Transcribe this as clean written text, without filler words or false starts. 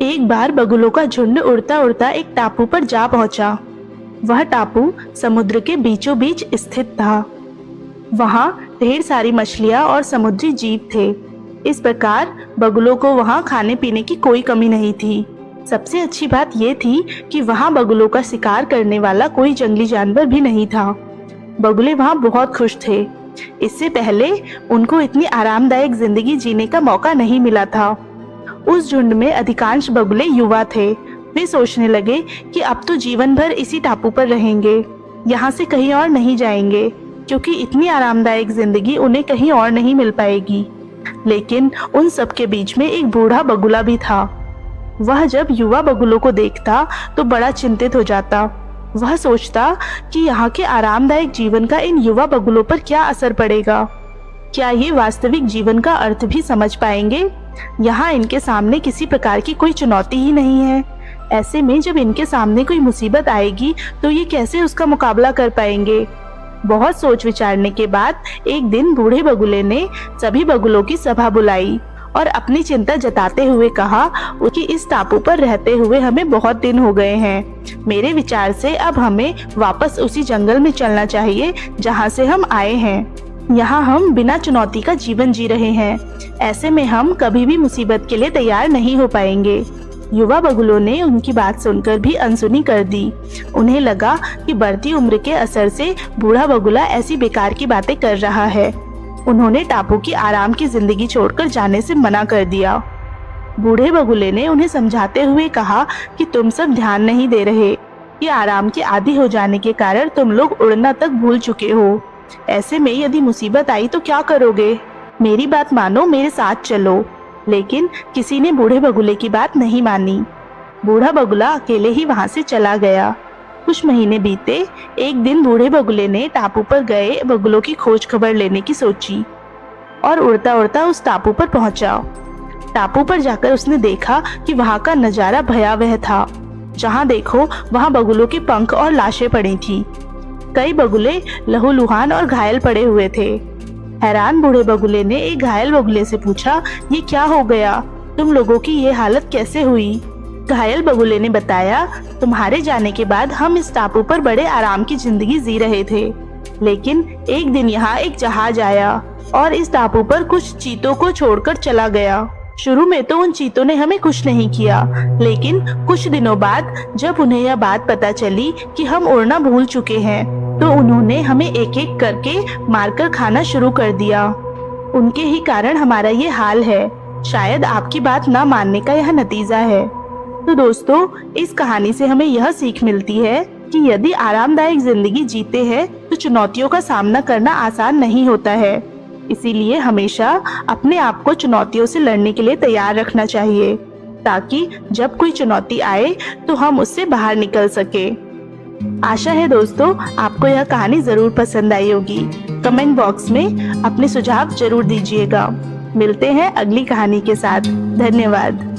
एक बार बगुलों का झुंड उड़ता उड़ता एक टापू पर जा पहुंचा। वह टापू समुद्र के बीचों बीच स्थित था। वहां ढेर सारी मछलियां और समुद्री जीव थे। इस प्रकार बगुलों को वहां खाने पीने की कोई कमी नहीं थी। सबसे अच्छी बात यह थी कि वहां बगुलों का शिकार करने वाला कोई जंगली जानवर भी नहीं था। बगुले वहां बहुत खुश थे। इससे पहले उनको इतनी आरामदायक जिंदगी जीने का मौका नहीं मिला था। उस झुंड में अधिकांश बगुले युवा थे। वे सोचने लगे कि अब तो जीवन भर इसी टापू पर रहेंगे, यहाँ से कहीं और नहीं जाएंगे, क्योंकि इतनी आरामदायक जिंदगी उन्हें कहीं और नहीं मिल पाएगी। लेकिन उन सब के बीच में एक बूढ़ा बगुला भी था। वह जब युवा बगुलों को देखता तो बड़ा चिंतित हो जाता। वह सोचता कि यहाँ के आरामदायक जीवन का इन युवा बगुलों पर क्या असर पड़ेगा। क्या ये वास्तविक जीवन का अर्थ भी समझ पाएंगे? यहाँ इनके सामने किसी प्रकार की कोई चुनौती ही नहीं है। ऐसे में जब इनके सामने कोई मुसीबत आएगी तो ये कैसे उसका मुकाबला कर पाएंगे? बहुत सोच विचारने के बाद एक दिन बूढ़े बगुले ने सभी बगुलों की सभा बुलाई और अपनी चिंता जताते हुए कहा कि इस टापू पर रहते हुए हमें बहुत दिन हो गए हैं। मेरे विचार से अब हमें वापस उसी जंगल में चलना चाहिए जहाँ से हम आए हैं। यहाँ हम बिना चुनौती का जीवन जी रहे हैं। ऐसे में हम कभी भी मुसीबत के लिए तैयार नहीं हो पाएंगे। युवा बगुलों ने उनकी बात सुनकर भी अनसुनी कर दी। उन्हें लगा कि बढ़ती उम्र के असर से बूढ़ा बगुला ऐसी बेकार की बातें कर रहा है। उन्होंने टापू की आराम की जिंदगी छोड़कर जाने से मना कर दिया। बूढ़े बगुले ने उन्हें समझाते हुए कहा कि तुम सब ध्यान नहीं दे रहे कि आराम के आदी हो जाने के कारण तुम लोग उड़ना तक भूल चुके हो। ऐसे में यदि मुसीबत आई तो क्या करोगे? मेरी बात मानो, मेरे साथ चलो। लेकिन किसी ने बूढ़े बगुले की बात नहीं मानी। बूढ़ा बगुला अकेले ही वहां से चला गया। कुछ महीने बीते। एक दिन बूढ़े बगुले ने टापू पर गए बगुलों की खोज खबर लेने की सोची और उड़ता उड़ता उस टापू पर पहुंचा। टापू पर जाकर उसने देखा कि वहां का नजारा भयावह था। जहां देखो वहां बगुलों के पंख और लाशें पड़ी थी। कई बगुले लहूलुहान और घायल पड़े हुए थे। हैरान बूढ़े बगुले ने एक घायल बगुले से पूछा, ये क्या हो गया? तुम लोगों की ये हालत कैसे हुई? घायल बगुले ने बताया, तुम्हारे जाने के बाद हम इस टापू पर बड़े आराम की जिंदगी जी रहे थे। लेकिन एक दिन यहाँ एक जहाज आया और इस टापू पर कुछ चीतों को छोड़कर चला गया। शुरू में तो उन चीतों ने हमें कुछ नहीं किया, लेकिन कुछ दिनों बाद जब उन्हें यह बात पता चली कि हम उड़ना भूल चुके हैं, तो उन्होंने हमें एक एक करके मारकर खाना शुरू कर दिया। उनके ही कारण हमारा ये हाल है। शायद आपकी बात ना मानने का यह नतीजा है। तो दोस्तों, इस कहानी से हमें यह सीख मिलती है कि यदि आरामदायक जिंदगी जीते हैं तो चुनौतियों का सामना करना आसान नहीं होता है। इसीलिए हमेशा अपने आप को चुनौतियों से लड़ने के लिए तैयार रखना चाहिए, ताकि जब कोई चुनौती आए तो हम उससे बाहर निकल सके। आशा है दोस्तों आपको यह कहानी जरूर पसंद आई होगी। कमेंट बॉक्स में अपने सुझाव जरूर दीजिएगा। मिलते हैं अगली कहानी के साथ। धन्यवाद।